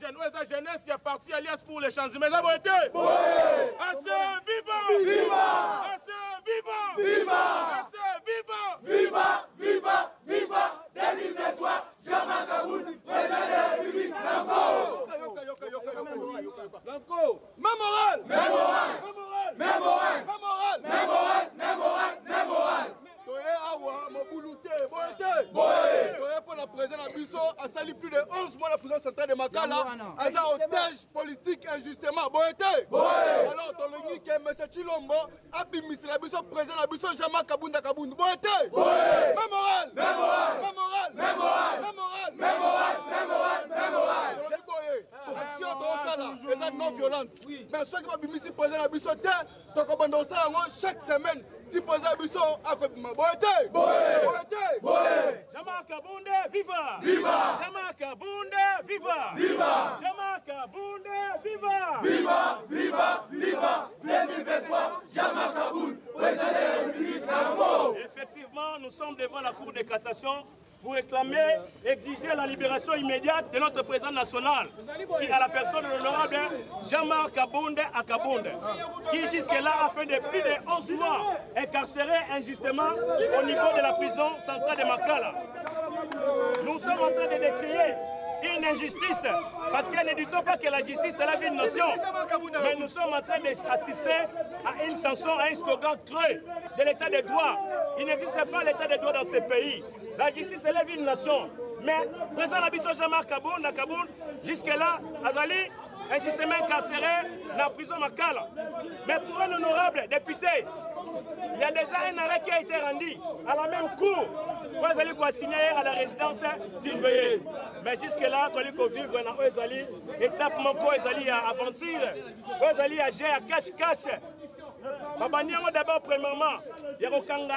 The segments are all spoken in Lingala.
jeune. Où est la jeunesse? Il y a parti Alliance pour les changements. Mais ça va être. Assez vivant! Viva! Assez vivant! Viva! Assez vivant! Viva! Viva! Viva! 2023, Jean-Marc Kaboul, président de la République, Lanko! Lanko! Même moral! Même moral! Même moral! Même moral! Même moral! Même moral! Même moral! Pour la présidente Abisso, a sali plus de 11 mois la présidence centrale de Makala, a otage politique injustement. Alors, dans le nique, M. Chilombo, a bimis la Abisso, président Abisso, Jean-Marc Kabunda Kaboun. Même moral! Même moral! Même moral! Même moral! Même moral! Même moral! Même moral! Même moral! Action non violente. Mais ceux qui vont bimis le président Abisso, chaque semaine. Si président Abisso a compris ma Jean-Marc Kabunda, viva! Viva! Jean-Marc Kabunda, viva! Viva! Jean-Marc Kabunda, viva! Viva! Viva! Viva! 2023, Jean-Marc Kaboul, président de la République, Lanko! Effectivement, nous sommes devant la Cour de cassation pour réclamer, exiger la libération immédiate de notre président national, qui a la personne de l'honorable Jean-Marc Kabunda Akabunda, qui jusque-là a fait de plus de 11 mois incarcéré injustement au niveau de la prison centrale de Makala. Nous sommes en train de décrier une injustice, parce qu'elle ne dit pas que la justice est la vie de nation, mais nous sommes en train d'assister à une chanson, à un slogan creux de l'état de droit. Il n'existe pas l'état de droit dans ce pays. La justice est la vie de nation. Mais président Abisso Jean-Marc Kabunda Kaboun, jusque-là, Azali, injustement incarcéré dans la prison Makala. Mais pour un honorable député, il y a déjà un arrêt qui a été rendu à la même cour. Vous allez signer à la résidence surveillée. Mais jusque-là, vous allez vivre dans Ozali, étape Moko, Ozali à aventure, Ozali à gérer à cache-cache. D'abord, premièrement, il y a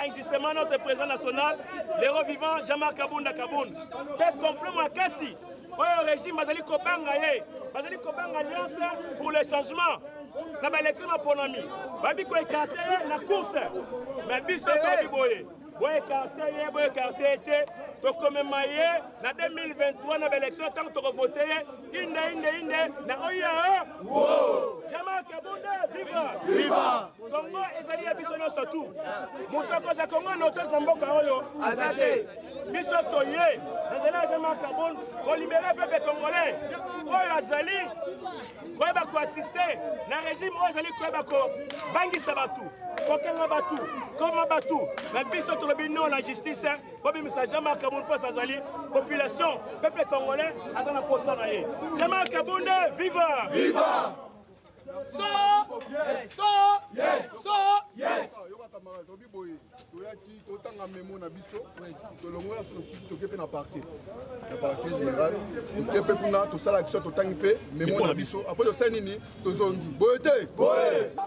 injustement notre président national, les revivants Jean-Marc Kabunda Kaboun. Peut-être complètement Kassi. Le régime Bazali Kobanga Alliance pour le changement. Dans l'élection pour l'ami. Babi ko écarté la course. Mais biso ko biboye. Boye écarté été to commémorer na 2023 na élection tant que voter inde na oya. Jean-Marc Kabunda viva. Viva. Congo ezali ya biso no surtout. Mutoko za Congo na otage na mboka oyo azate. Biso toye. Nazela Jean-Marc Kabunda ko libérer peuple congolais. Oyo azali koyeba ko assister na régime oyo azali koyeba ko bangisa batu. Kokanga batu, koma batu. Mais biso tolobi non la justice. Kobimisa Jean-Marc Kabunda pour Azali, population, peuple congolais, azana posta na ye. Jean-Marc Kabunda viva! Viva! So! So! Yes! So! Yes!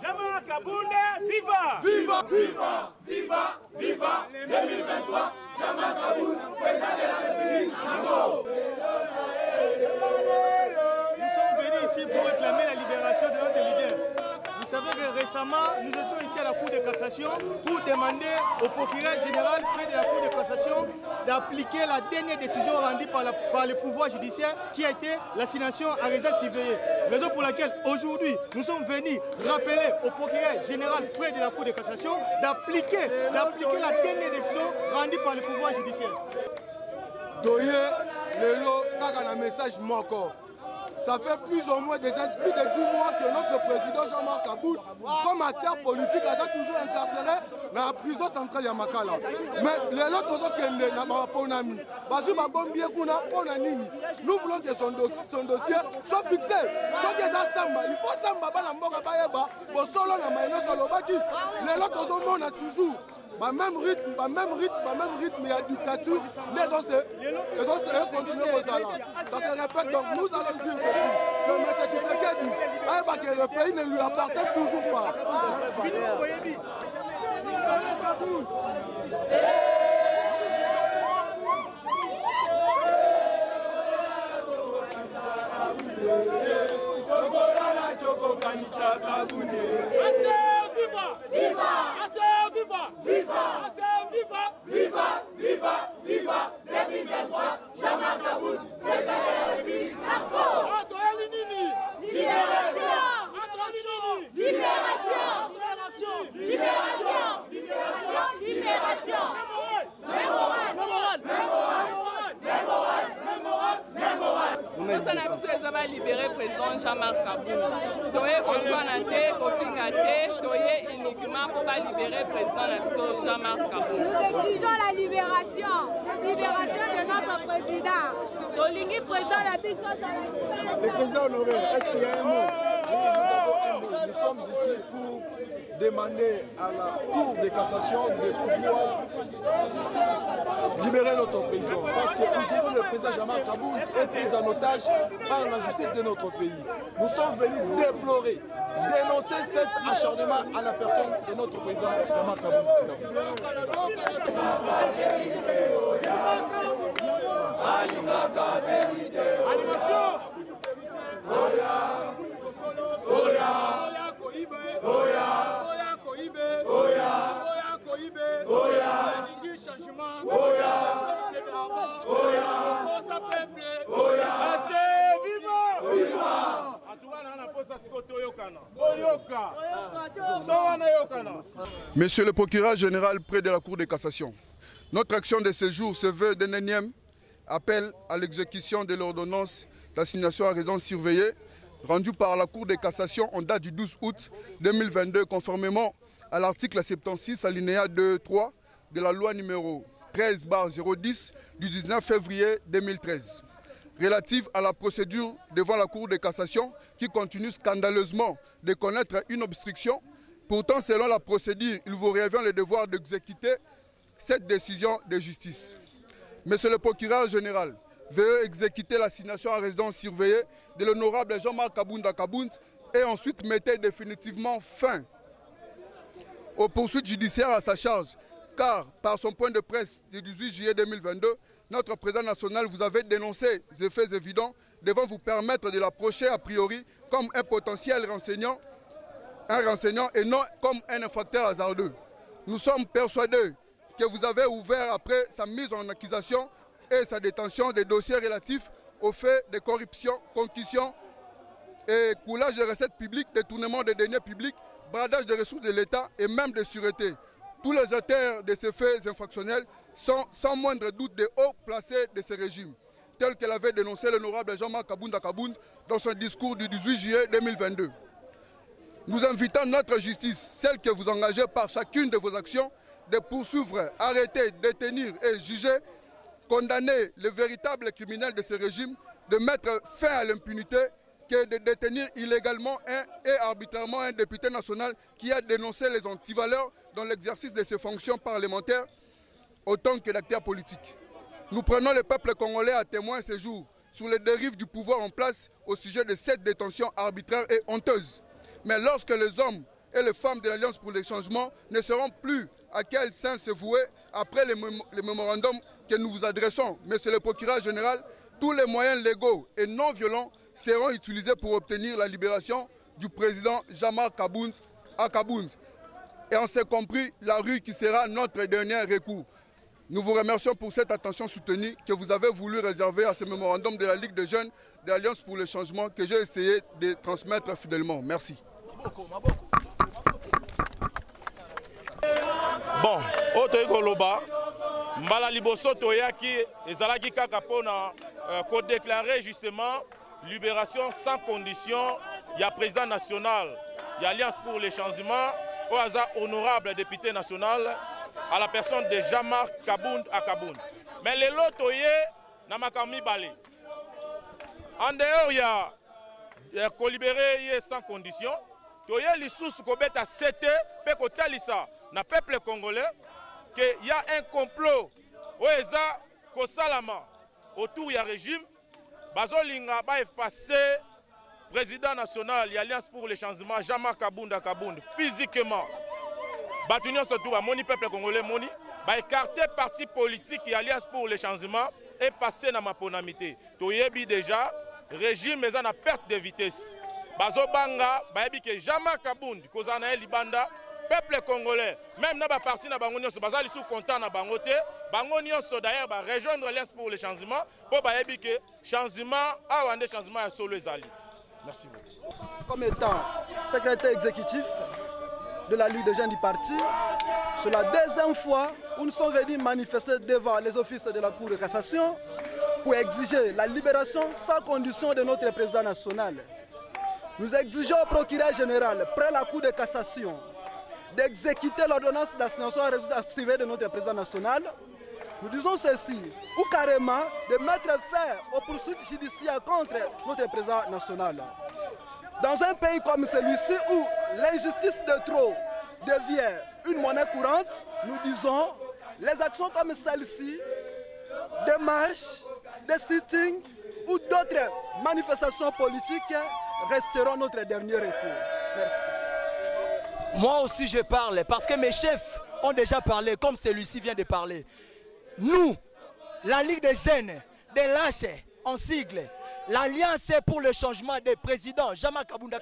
Jean-Marc Kabunda viva! Viva! Viva! Viva! Viva! 2023, Jean-Marc Kaboul, président de la République, Lanko! Nous sommes venus ici pour réclamer la libération de notre leader. Vous savez que récemment, nous étions ici à la Cour de cassation pour demander au procureur général près de la Cour de cassation d'appliquer la dernière décision rendue par le pouvoir judiciaire qui a été l'assignation à résidence surveillée. Raison pour laquelle aujourd'hui, nous sommes venus rappeler au procureur général près de la Cour de cassation d'appliquer la dernière décision rendue par le pouvoir judiciaire. Doye, le message moko. Ça fait plus ou moins déjà plus de 10 mois que notre président Jean-Marc Kaboul, comme acteur politique, a toujours incarcéré dans la prison centrale de Makala. Mais les autres qui nous voulons que son dossier soit fixé. Il faut les autres on a toujours. Même rythme, il y a dictature, les autres continuent au talent. Ça se répète, donc nous allons dire que M. Tshisekedi, que le pays ne lui appartient toujours pas. Viva! Viva! Viva! Viva! Viva! Viva! Viva! 2023, Jean-Marc Kaboul, président de la République, Lanko! président Jean-Marc Kabound. Toye Koswanate, Kofingate, Toye uniquement pour libérer le président Jean-Marc Kabound. Nous exigeons la libération de notre président. Le président honoré, est-ce qu'il y a un mot? Oui, nous avons un mot. Nous sommes ici pour demander à la Cour de cassation de pouvoir libérer notre président. Parce qu'aujourd'hui, le président Jean-Marc Kabound est pris en otage par la justice de notre pays. Nous sommes venus déplorer, dénoncer cet acharnement à la personne de notre président Jean-Marc Kabound. Monsieur le procureur général près de la Cour de cassation, notre action de ce jour se veut d'un énième appel à l'exécution de l'ordonnance d'assignation à résidence surveillée rendue par la Cour de cassation en date du 12 août 2022 conformément à l'article 76 alinéa 2.3 de la loi numéro 13/010 du 19 février 2013 relative à la procédure devant la Cour de cassation qui continue scandaleusement de connaître une obstruction. Pourtant, selon la procédure, il vous revient le devoir d'exécuter cette décision de justice. Monsieur le procureur général, veuillez exécuter l'assignation à résidence surveillée de l'honorable Jean-Marc Kabound et ensuite mettez définitivement fin aux poursuites judiciaires à sa charge, car par son point de presse du 18 juillet 2022, notre président national vous avait dénoncé ces faits évidents devant vous permettre de l'approcher a priori comme un potentiel renseignant et non comme un infracteur hasardeux. Nous sommes persuadés que vous avez ouvert après sa mise en accusation et sa détention des dossiers relatifs aux faits de corruption, concussion et coulage de recettes publiques, détournement des deniers publics, bradage des ressources de l'État et même de sûreté. Tous les auteurs de ces faits infractionnels sont sans moindre doute des hauts placés de ce régime, tel que l'avait dénoncé l'honorable Jean-Marc Kabound dans son discours du 18 juillet 2022. Nous invitons notre justice, celle que vous engagez par chacune de vos actions, de poursuivre, arrêter, détenir et juger, condamner les véritables criminels de ce régime, de mettre fin à l'impunité, que de détenir illégalement et arbitrairement un député national qui a dénoncé les antivaleurs dans l'exercice de ses fonctions parlementaires autant que d'acteurs politiques. Nous prenons le peuple congolais à témoin ce jour sur les dérives du pouvoir en place au sujet de cette détention arbitraire et honteuse. Mais lorsque les hommes et les femmes de l'Alliance pour les changements ne seront plus à quel sein se vouer après les mémorandums que nous vous adressons, Monsieur le procureur général, tous les moyens légaux et non violents seront utilisés pour obtenir la libération du président Jean-Marc Kabound. Et on s'est compris, la rue qui sera notre dernier recours. Nous vous remercions pour cette attention soutenue que vous avez voulu réserver à ce mémorandum de la Ligue des jeunes de l'Alliance pour le changement que j'ai essayé de transmettre fidèlement. Merci. Bon, Otoy Koloba, Mbala Liboso Toyaki, Ezalaki Kakapona, co-déclaré justement libération sans condition. Il y a président national, il y a Alliance pour les changements, au hasard honorable député national, à la personne de Jean-Marc Kabound à Kabound. Mais les lots Toye n'a pas mis balé. En dehors, il y a co-libéré sans condition. Toye les sous kobet à 7 pe kotalisa na peuple congolais que il y a un complot oeza ko salama autour du régime bazolinga ba effacer président national de l'Alliance pour les changements Jean-Marc Kabound physiquement batunyo surtout ba moni peuple congolais moni ba écarter parti politique et Alliance pour les changements et passer na maponamité toyebi déjà régime mais en a perte de vitesse. Bazobanga, bayebi ke Jean-Marc Kabound, kozana libanda, peuple congolais, même na ba parti na bango nyonso bazali sous content na bango te, bango nyonso d'ailleurs ba rejoindre l'Alliance pour le changement, po bayebi ke changement awande changement ya solo ezali. Merci beaucoup. Comme étant secrétaire exécutif de la Ligue des jeunes du parti, c'est la deuxième fois où nous sommes venus manifester devant les offices de la Cour de cassation pour exiger la libération sans condition de notre président national. Nous exigeons au procureur général, près la Cour de cassation, d'exécuter l'ordonnance d'assignation à résultat suivi de notre président national. Nous disons ceci, ou carrément de mettre fin aux poursuites judiciaires contre notre président national. Dans un pays comme celui-ci où l'injustice de trop devient une monnaie courante, nous disons les actions comme celle-ci, des marches, des sittings ou d'autres manifestations politiques resteront notre dernier recours. Merci. Moi aussi je parle parce que mes chefs ont déjà parlé comme celui-ci vient de parler. Nous, la Ligue des jeunes, des lâches, en sigle, l'Alliance pour le changement des présidents, Jean-Marc Kabunda,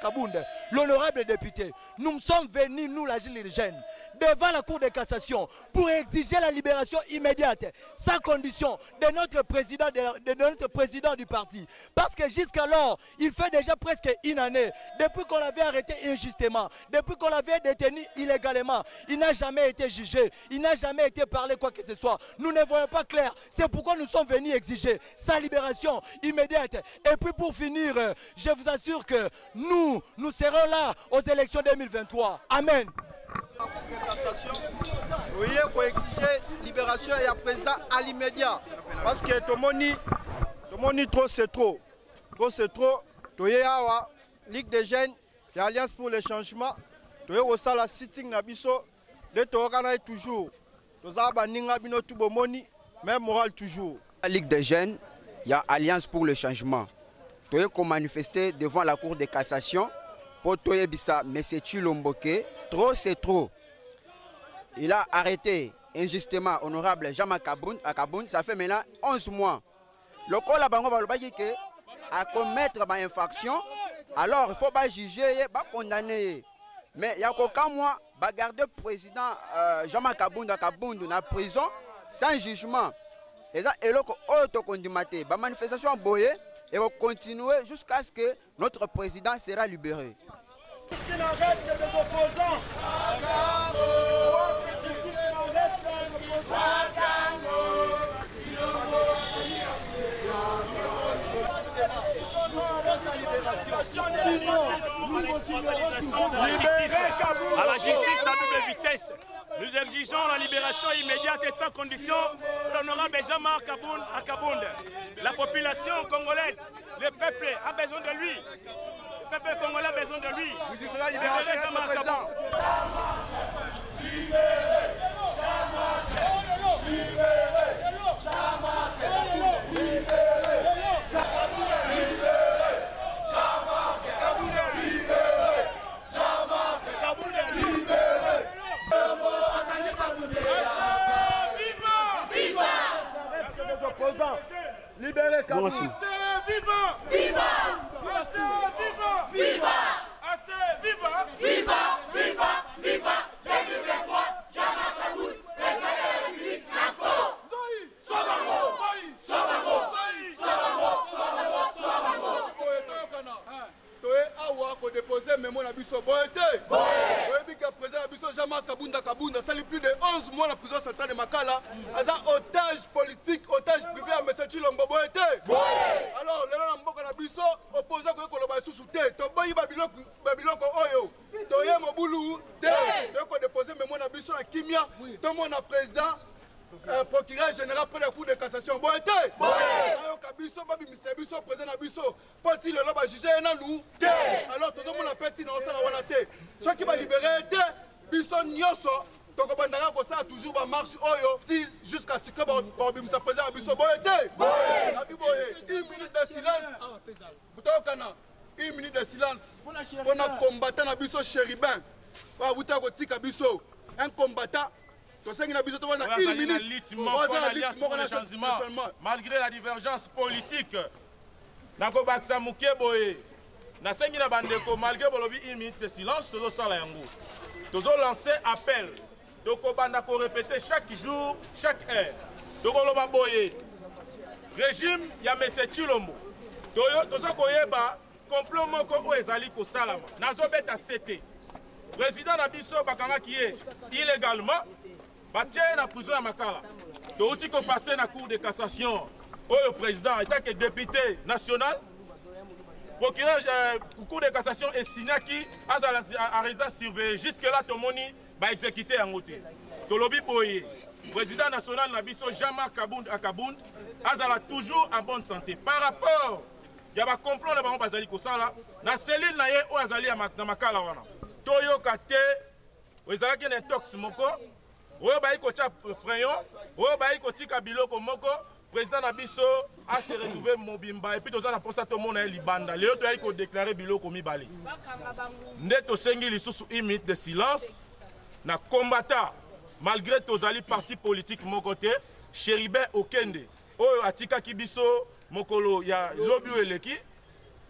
l'honorable député, nous sommes venus, nous la Ligue des jeunes, devant la Cour de cassation pour exiger la libération immédiate, sans condition, de notre président du parti. Parce que jusqu'alors, il fait déjà presque une année, depuis qu'on l'avait arrêté injustement, depuis qu'on l'avait détenu illégalement, il n'a jamais été jugé, il n'a jamais été parlé quoi que ce soit. Nous ne voyons pas clair, c'est pourquoi nous sommes venus exiger sa libération immédiate. Et puis pour finir, je vous assure que nous serons là aux élections 2023. Amen. Oui, il faut exiger libération et à présent à l'immédiat. Parce que tout le monde trop c'est trop. Trop c'est trop. Tout le monde, Ligue des jeunes, l'Alliance pour le changement, tout le monde aussi la sitting nabiso, de tout le toujours. Nous avons tout le monde, même moral toujours. La Ligue des jeunes, il y a Alliance pour le changement. Tout le monde manifesté devant la Cour de cassation pour tout le monde, M. Chilomboke. Trop c'est trop. Il a arrêté injustement honorable Jean-Marc Kabunda, ça fait maintenant 11 mois. Le col a à commettre une infraction, alors il faut pas juger, pas condamner. Mais il y a aucun mois, garder le président Jean-Marc Kabunda dans la prison sans jugement. Et là, il y a une manifestation boyée et on va continuer jusqu'à ce que notre président sera libéré. Qui n'arrête que les opposants. À la justice à double vitesse. Nous exigeons la libération immédiate et sans condition de l'honorable Jean-Marc Kabunda. La population congolaise, le peuple a besoin de lui. Le peuple congolais a besoin de lui. Nous disons la libération de notre président. Libérez Kabunda. Viva! Viva! Viva! Viva! Assez, viva! Viva! Viva! Viva! 2023, Jean-Marc Kabunda, président de la République, Nako! Sauve-moi! Sauve-moi! Sauve-moi! Sauve-moi! Toye awa ko déposer mémo na biso boyete. Boyebi ka président na biso Jean-Marc Kabunda sali plus de 11 mois na prison centrale de Makala, aza otage politique, otage privé à M. Chilombo boyete. Alors lelo na mboka na biso opposant ko koloba susu te. To boyi babiloko oyo. Toye mobulu te. To ko déposer mémo na biso na kimia. To mon président procureur général pour la Cour de cassation. Boyete. Alors Kabiso babi misebiso président na biso. Poti le loba juger na nous. Alors tout le monde a pété dans la wanate. Ceux qui va libérer te biso nyoso. Donc bandara ko ça toujours ba marche oyo 10 jusqu'à ce que ba bimisa président biso boyete. Abi boye 1 minute de silence. Butokana 1 minute de silence. On a combattant na biso chérubin. Ba buta ko tika biso un combattant. Malgré la divergence politique, Nakobaksa Mukeboe, Nasengina Bandeko, malgré une minute de silence, Tozo Salayango. Tozo lancé appel. Doko Bandako répéter chaque jour, chaque heure. Doko Loba Boye. Régime, ya Mese Chilombo. Tozo Koyeba, complot Moko Ezali Ko Salama. Nazo Beta CT. Président Nabiso Bakanga qui est illégalement. Batie na prison à Makala. Touti ko passé na Cour de cassation. Le président, en tant que député national, procureur cour de cassation et signaki à résidence surveillée. Jusque-là, tout le monde va exécuter en côté. Tolobi Boye, président national Nabiso Jean-Marc Kabound à Kabound, azala toujours en bonne santé. Par rapport, il y a un complot de Bazali Kosala, na cellule na ye o azali na makala wana. Toyo kate, ozala ki ne tox moko, oyo bayi ko tia freyon, oyo bayi ko tika biloko moko, président Nabiso a se retrouvé mobimba et puis tozala posa to mona libanda. Leo to ko déclarer biloko mibale. Ndeto sengi lisusu une minute de silence na combattant malgré tozali parti politique mon côté, Chéribé Okende, oyo atika kibiso mokolo ya lobi eleki,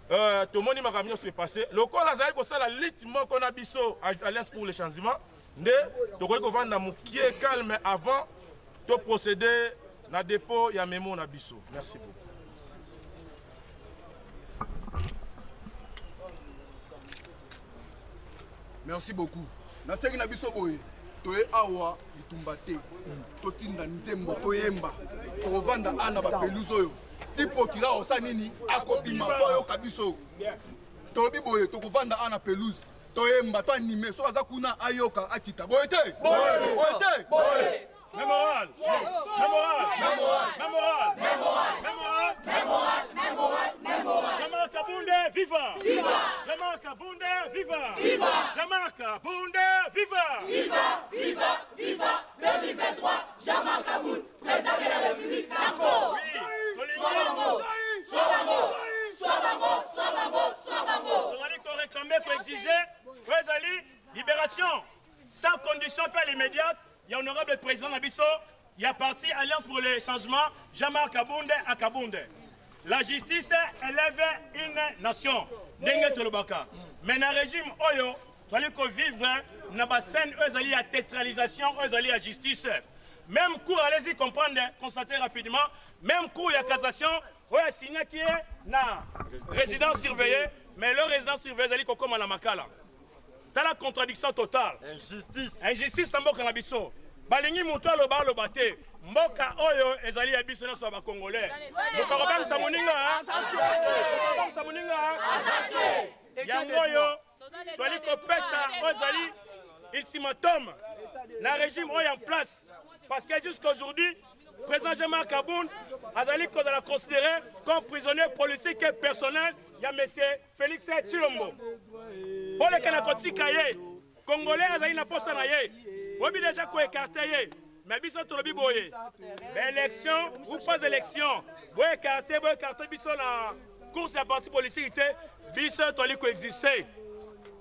tout le monde m'a ramené se passer. Le col a zaïko ça la lit moko na biso alliance pour le changement. Nde to ko vendre na mukie calme avant de procéder na dépôt ya mémo na biso. Merci beaucoup. Merci beaucoup. Na sengi na biso boye. Toye awa litumba te. Totinda nzembo toyemba. Tovanda ana ba peluzo yo. Tipo kila osa nini akobima foyo kabiso. Tobi boye tokovanda ana peluze. Toyemba to anime so aza kuna ayoka akita. Boye te. Boye te. Boye. Mémoral. Yes. Mémoral. Mémoral. Mémoral. Mémoral. Mémoral. Mémoral. Mémoral. Jean-Marc Kaboundé, viva! Viva! Jean-Marc Kaboundé, viva! Viva! Jean-Marc Kaboundé, viva! Viva! Viva! Viva! 2023, Jean-Marc Kaboundé, président de la République, d'accord! Oui! Sobango! Sobango! Sobango! Sobango! Sobango! Vous allez qu'on réclamer, qu'on exiger, vous allez libération sans condition pas immédiate. Il y a honorable président Nabiso, il y a parti Alliance pour le changement, Jean-Marc Kaboundé à Kaboundé. La justice élève une nation. Mais dans le régime Oyo, il fallait qu'on vive dans la scène, eux allaient à tétralisation, eux allaient à justice. Même cours, allez-y comprendre, constatez rapidement, même cours, il y a cassation, il y a signé qui est na résidence surveillée, mais le résidence surveillée, ils allaient comme à la Makala. Dans la contradiction totale. Injustice. Injustice, c'est un peu Biso. Balingi Moutoua le bar le baté. Mboka Oyo, ezali abiso na soba Congolais. Mokarobang Samoninga. Mokarobang Samoninga. Yangoyo. Toali Kopesa, Ozali, ultimatum. La régime est en place. Parce que jusqu'aujourd'hui, le président Jean-Marc Kaboundé Azali a considéré comme prisonnier politique et personnel. Il y a M. Félix Tshilombo. Pour les Kanakoti Kaye, Congolais Azali na poste na ye. Obi déjà ko écarté. Mais biso tolobi boye. Élection ou pas d'élection. Boye écarté biso na course à parti politique biso toli ko exister.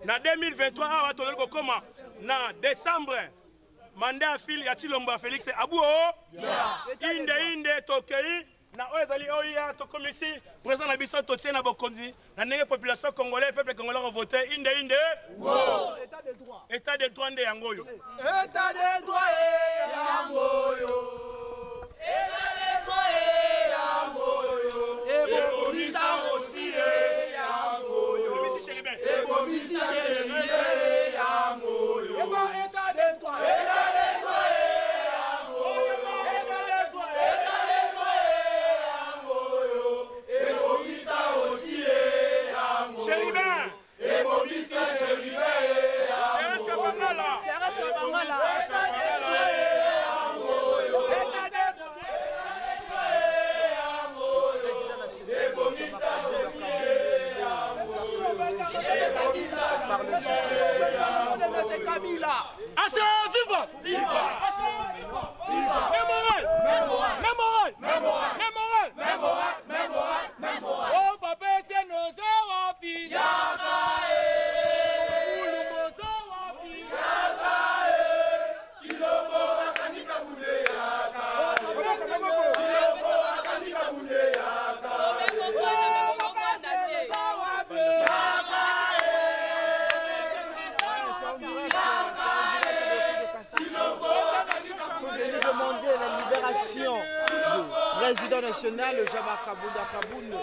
Na 2023 awa toli ko comment na décembre mandat fil ya Tshilombo Félix Abouo. Inde tokei na oyazali oya to komisi président na biso to tiena bokonzi na ndenge population congolaise peuple congolais a voté inde état de droit nde yangoyo état de droit yangoyo état de droit yangoyo et komisa aussi yangoyo komisi Chéribé et komisi Chéribé yangoyo état de droit Président national, Jean-Marc Kaboundé,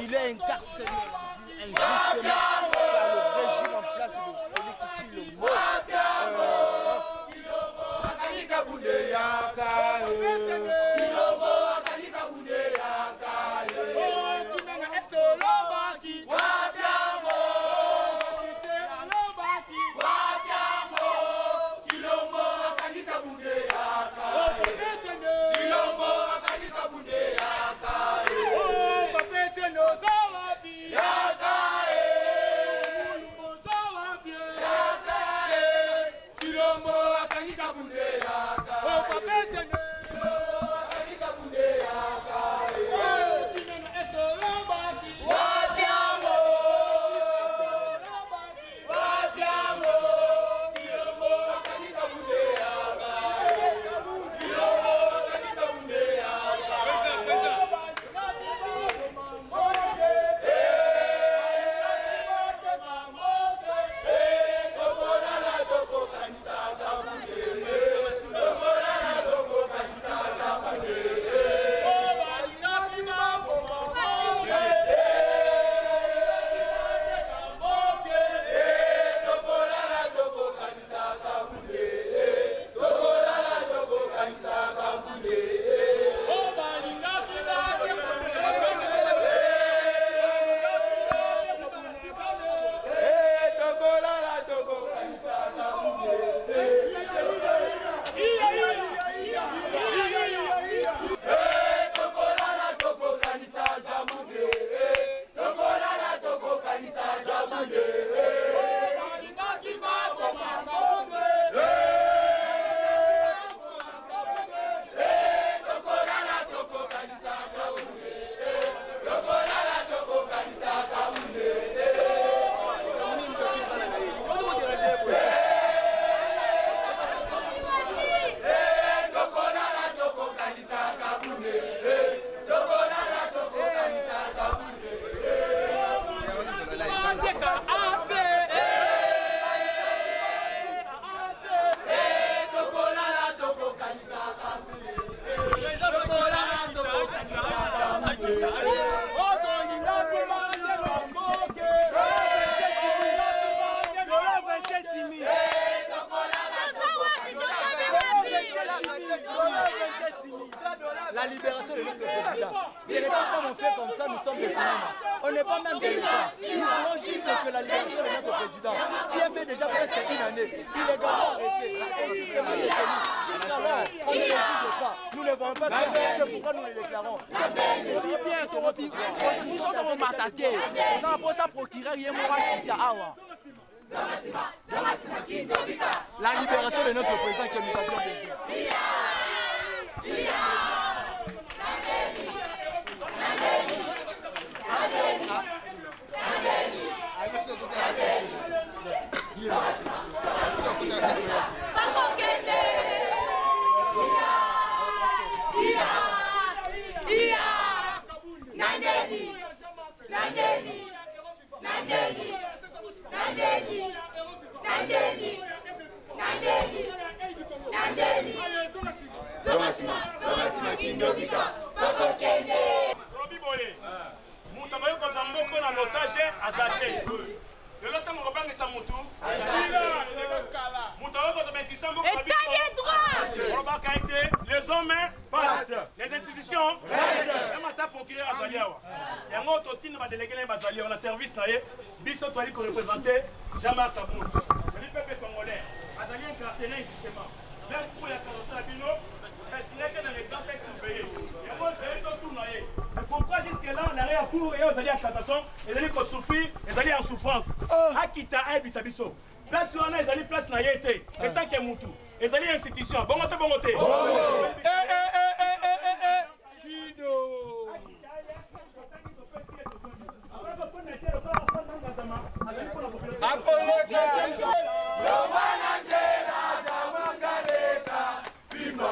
il est incarcéré injustement par le régime en place de Félix Tshilombo. la libération de notre président. Ce n'est pas comme on fait comme ça, nous sommes des communes. On n'est pas même de l'État. Nous voulons juste que la libération de notre président, qui a fait déjà presque une année, illégalement arrêté, injustement détenu. Jusqu'alors, on ne le juge pas. Nous ne voyons pas clair. C'est pourquoi nous le déclarons. Nous sommes dans mon mataté. Nous sommes pour ça procurer rien moral qui t'a awa. La libération de notre président que nous avions besoin. Les hommes passent, les institutions restent. Même à ta procureur à Zalia. Il y a un autre type de délégué à Zalia. On a service là. Bisso Toali qui représentait Jean-Marc Kaboul. Le peuple congolais. À Zalia incarcéré justement. Même pour la carrosserie à Bino, il n'y a que dans les résidences surveillées. Il y a un autre tout noyé. Mais pourquoi jusque-là, on arrive à court et on allait en cassation, ils allaient souffrir, ils allaient en souffrance. Akita Aïbisa Bisso. Place où on a, ils allaient place na yété. Et tant qu'il y a Moutou. Ils allaient institution. Bongote, bongote.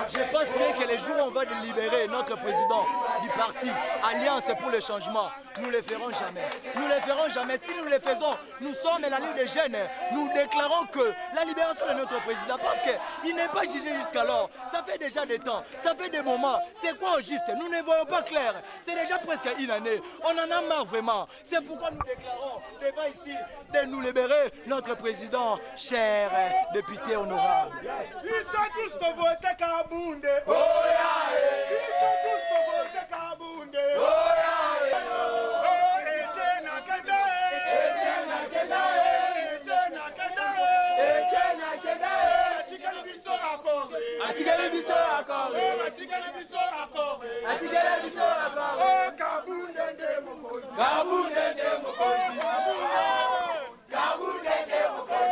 Je pense bien que les jours où on va libérer notre président du parti Alliance pour le changement, nous ne le ferons jamais. Nous ne le ferons jamais. Si nous le faisons, nous sommes la Ligue des jeunes. Nous déclarons que la libération de notre président, parce qu'il n'est pas jugé jusqu'alors. Ça fait déjà des temps, ça fait des moments. C'est quoi au juste? Nous ne voyons pas clair. C'est déjà presque une année. On en a marre vraiment. C'est pourquoi nous déclarons devant ici de nous libérer notre président, cher député honorable. Ils sont tous convoqués Kabunde. Oh yeah. Ils sont tous convoqués Kabunde. Oh yeah. Oh Etienne Akenda. Etienne Akenda. Etienne Akenda. Etienne Akenda. Atikele biso accordé. Atikele biso accordé. Atikele biso accordé. Atikele biso accordé. Oh Kabunde de Mokozi. Kabunde de Mokozi. Kabunde de Mokozi.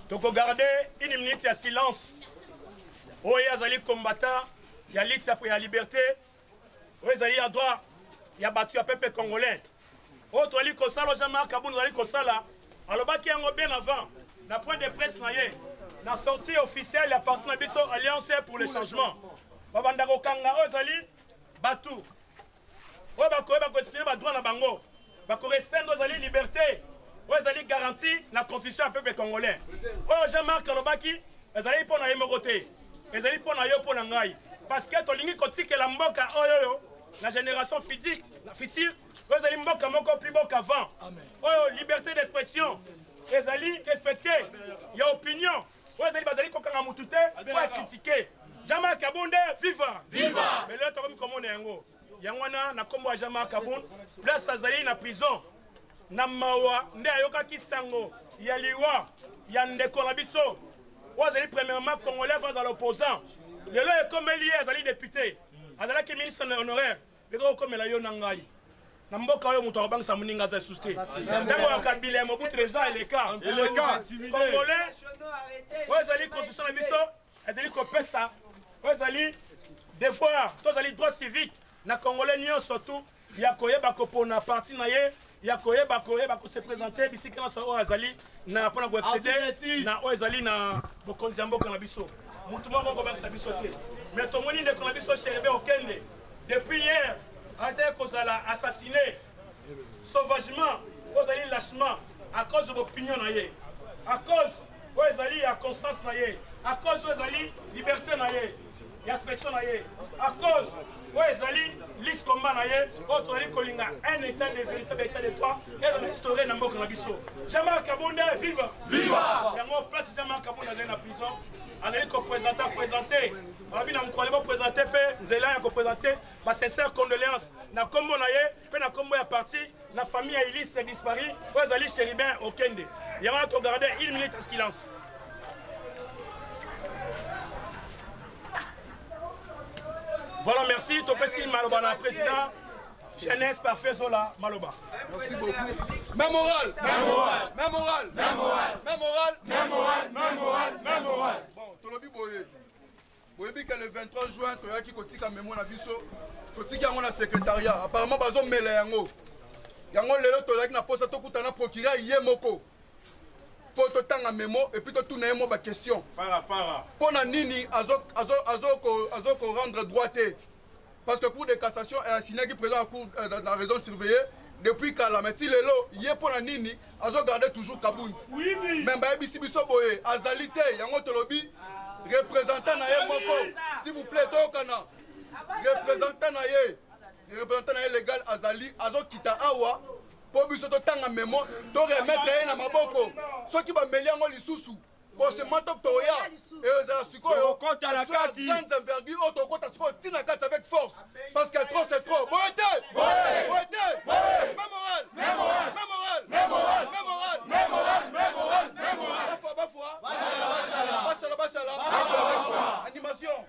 Toko garder une minute de silence. Oye azali combattant, il y a lutte pour la liberté. Oye azali à droit, il y a battu à peuple congolais. Oh toi li kosala Jean-Marc Kabound ali kosala. Alors baki yango bien avant. Na point de presse na ye. Na sortie officielle ya partenaire biso Alliance pour le changement. Babanda ko kanga oye azali batu. Oye bako expliquer ba droit na bango. Bako restreindre azali liberté. Vous allez garantir la constitution du peuple congolais. Oh Jean-Marc Kalobaki, vous allez pour la émoroté. Vous allez pour la pour la ngaï. Parce que tu lingi kotique la mboka oyo la génération future, vous allez mboka moko plus beau qu'avant. Oh liberté d'expression. ezali respecté. Il y a opinion. Ezali bazali kokanga mutute pour critiquer. Jama Kabunde, viva! Viva! Mais là, tu as comme on est yango. Yangwana na kombo Jama Kabunde. Place azali na prison. Na mawa nde ayoka kisango. Ya liwa. Ya ndeko na biso. Azali premièrement congolais face à l'opposant. Le là est comme lié azali député. Azali qui ministre honoraire. Beko comme la yo nangai. Na mboka yo muto abangisa muninga za susté. Tango ya Kabila Mobutu les gens et les cas. Congolais. Azali constitution na biso. Azali kopesa. Azali devoir, tozali droit civique na congolais nyo surtout ya koyeba kopona parti na ye ya koyeba ko se présenter bisika na so azali na pona ko accéder na azali na bokonzi mboka na biso mutu moko ko bakisa biso te mais to moni ndeko na biso Cherubin Okende depuis hier a été kozala assassiné sauvagement azali lâchement à cause de l'opinion na ye à cause azali ya constance na ye à cause azali liberté na ye ya expression na ye à cause ezali lutte combat na ye autre ali kolinga un état de véritable état de droit et dans l'histoire na mboka na biso Jean-Marc Kabonde viva viva yango place Jean-Marc Kabonde dans la prison azali ko présenter abi na mkwale bo présenter pe nzela ya ko présenter ba sincère condoléances na kombo na ye pe na kombo ya parti na famille ya Elise disparu ezali Cherubin Okende yango to garder 1 minute de silence. Voilà, merci. Topesi Maloba, na président. Jeunesse parfait, Zola, Maloba. Merci beaucoup. Même moral. Même moral. Même moral. Même moral. Même moral. Même moral. Même moral. Même moral. Bon, Tolobi Boye. Boye que le 23 juin, Toyaki Kotika Memo na biso. Kotika yango na secrétariat. Apparemment, bazo mele yango. Yango lelo Toyaki na posa tokutana procureur yemoko. Pour te tanga mémo et puis tout n'a pas question. Pour nini azo rendre droité parce que le cours de cassation est assigné qui présent dans la raison surveillée depuis Kalameti lelo yé pour nini azo garder toujours Kabund. Oui oui. Même ba bisi biso boye azalité yango tolobi représentant na ye moko s'il vous plaît tokana représentant na ye légal azali azo kita awa. Pour biso to tanga memo to remettre na maboko soki ba meliango lisusu pour ce matin toya et za sikoyo compte à la carte grandes envergures auto compte à sikoyo tina carte avec force parce que trop c'est trop boité boité même moral même moral même moral même moral même moral même moral même moral bachala animation.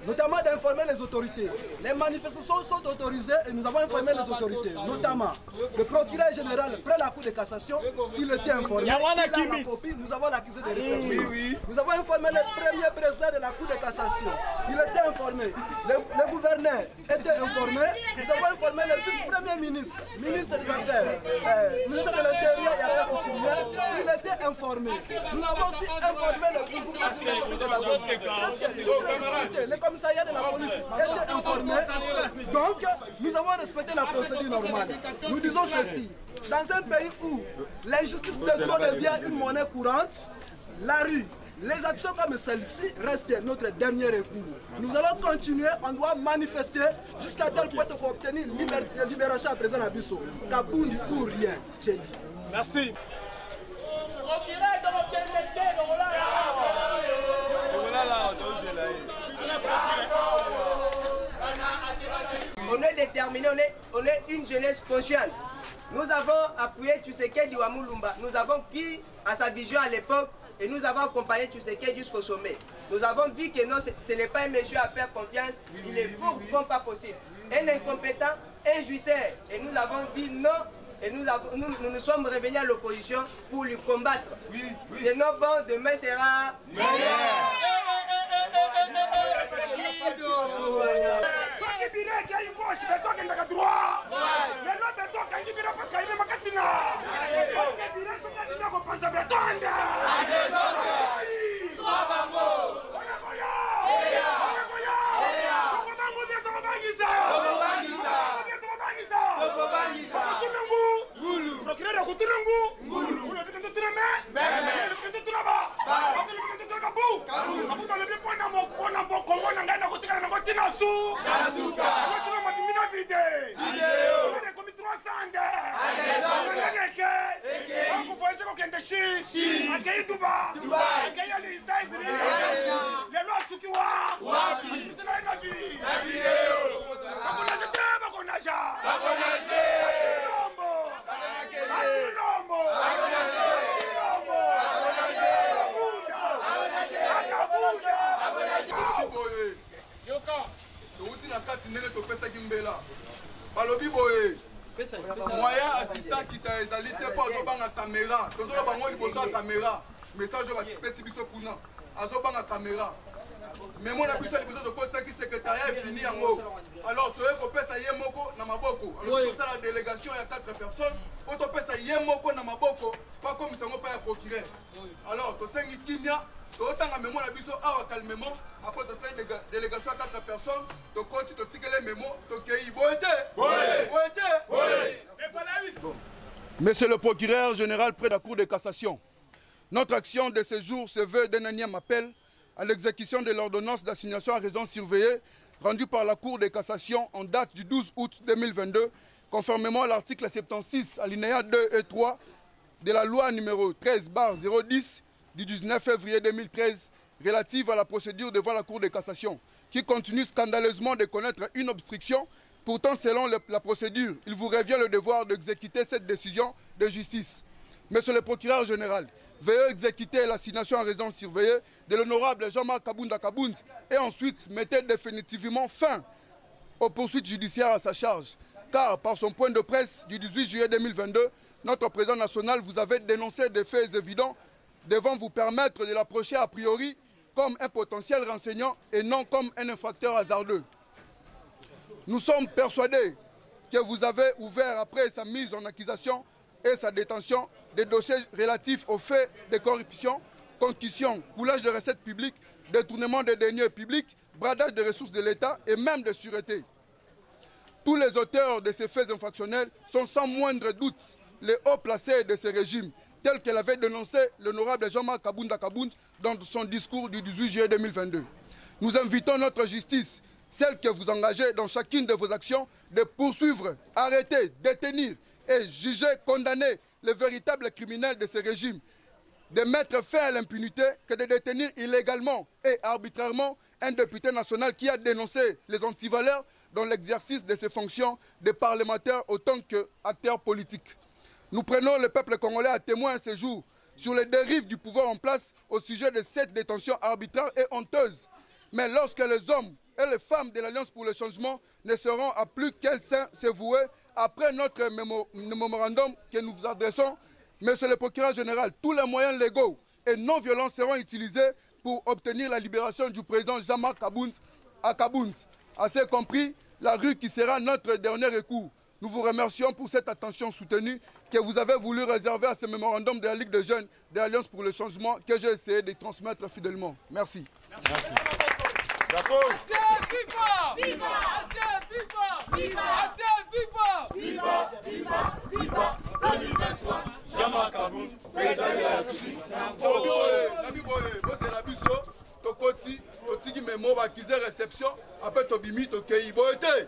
Notamment d'informer les autorités. Les manifestations sont autorisées et nous avons informé les autorités. Notamment le procureur général, après la Cour de cassation, il était informé. Il a la copie, nous avons l'accusé de réception. Nous avons informé le premier président de la Cour de cassation. Il était informé. Le gouverneur était informé. Nous avons informé le vice-premier ministre, ministre des Affaires, ministre de l'Intérieur et Affaires coutumières. Il était informé. Nous avons aussi informé le gouvernement de la Gauche. Les commissariats de la police étaient informés, donc nous avons respecté la procédure normale. Nous disons ceci, dans un pays où l'injustice de trop devient une monnaie courante, la rue, les actions comme celle-ci restent notre dernier recours. Nous allons continuer, on doit manifester jusqu'à tel point qu'on obtenir libération à présent à Bissau. Kabundi ou rien, j'ai dit. Merci. On est déterminé, on est une jeunesse consciente. Nous avons appuyé Tshisekedi Wamulumba. Nous avons pris à sa vision à l'époque et nous avons accompagné Tshisekedi jusqu'au sommet. Nous avons vu que non, ce n'est pas un monsieur à faire confiance. Il est vraiment pas possible. Un incompétent, un jouisseur. Et nous avons dit non. Et nous sommes revenus à l'opposition pour lui combattre. Et non, bon, demain sera meilleur. Video. Chine. Akei Dubai. Akei les États-Unis. Les lois Sukiwa. Wapi. C'est là une vie. La vidéo. Bakonaja. touti na kati ndenge topesaki mbela balobi boye moyen assistant kita ezali te mpo azobanga caméra tozola bango liboso ya caméra message oyo bapesi biso kuna azobanga caméra memo na biso liboso tokotisaki secrétariat efini yango alors toye kopesa ye moko na maboko alors tosala délégation ya 4 personnes mpo topesa ye moko na maboko bakomisa yango mpa ya procureur alors tosengi kimia totanga memo na biso awa calmement après tosali délégation à 4 personnes tokoti totikele memo tokei boete. Monsieur le procureur général près de la Cour de cassation, notre action de ce jour se veut d'un énième appel à l'exécution de l'ordonnance d'assignation à résidence surveillée rendue par la Cour de cassation en date du 12 août 2022, conformément à l'article 76, alinéa 2 et 3 de la loi numéro 13/010 du 19 février 2013 relative à la procédure devant la Cour de cassation, qui continue scandaleusement de connaître une obstruction. Pourtant, selon la procédure, il vous revient le devoir d'exécuter cette décision de justice. Monsieur le procureur général, veuillez exécuter l'assignation en résidence surveillée de l'honorable Jean-Marc Kabounda Kabound et ensuite mettez définitivement fin aux poursuites judiciaires à sa charge. Car par son point de presse du 18 juillet 2022, notre président national vous avait dénoncé des faits évidents devant vous permettre de l'approcher a priori comme un potentiel renseignant et non comme un infracteur hasardeux. Nous sommes persuadés que vous avez ouvert après sa mise en accusation et sa détention des dossiers relatifs aux faits de corruption, concussion, coulage de recettes publiques, détournement des deniers publics, bradage des ressources de l'État et même de sûreté. Tous les auteurs de ces faits infractionnels sont sans moindre doute les hauts placés de ce régime, tel que l'avait dénoncé l'honorable Jean-Marc Kabounda Kabound dans son discours du 18 juillet 2022. Nous invitons notre justice, celle que vous engagez dans chacune de vos actions, de poursuivre, arrêter, détenir et juger, condamner les véritables criminels de ce régime, de mettre fin à l'impunité que de détenir illégalement et arbitrairement un député national qui a dénoncé les antivaleurs dans l'exercice de ses fonctions de parlementaire autant qu'acteur politique. Nous prenons le peuple congolais à témoin ce jour sur les dérives du pouvoir en place au sujet de cette détention arbitraire et honteuse. Mais lorsque les hommes et les femmes de l'Alliance pour le changement ne seront à plus qu'un sein se vouer après notre mémorandum que nous vous adressons, Monsieur le procureur général, tous les moyens légaux et non violents seront utilisés pour obtenir la libération du président Jean-Marc Kabound à Kabound. Assez compris, la rue qui sera notre dernier recours. Nous vous remercions pour cette attention soutenue que vous avez voulu réserver à ce mémorandum de la Ligue des jeunes de l'Alliance pour le changement que j'ai essayé de transmettre fidèlement. Merci. Merci. Viva 2023, Jean-Marc Kabound, président de la République. Tokoti, totiki memo bakize réception, après tobimi tokei boete.